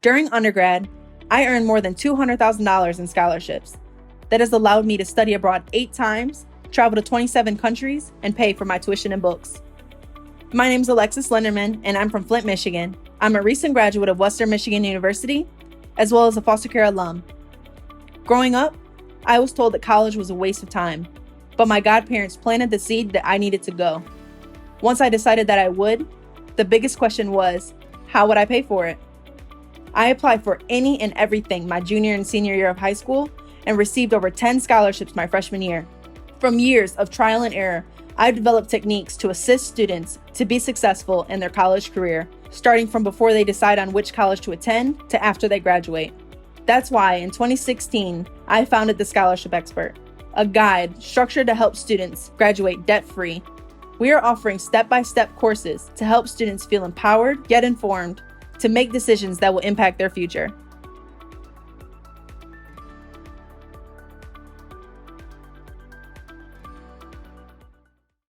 During undergrad, I earned more than $200,000 in scholarships. That has allowed me to study abroad 8 times, travel to 27 countries, and pay for my tuition and books. My name is Alexis Lenderman, and I'm from Flint, Michigan. I'm a recent graduate of Western Michigan University, as well as a foster care alum. Growing up, I was told that college was a waste of time, but my godparents planted the seed that I needed to go. Once I decided that I would, the biggest question was, how would I pay for it? I applied for any and everything my junior and senior year of high school and received over 10 scholarships my freshman year. From years of trial and error, I've developed techniques to assist students to be successful in their college career, starting from before they decide on which college to attend to after they graduate. That's why in 2016, I founded The Scholarship Expert, a guide structured to help students graduate debt-free. We are offering step-by-step courses to help students feel empowered, yet informed, to make decisions that will impact their future.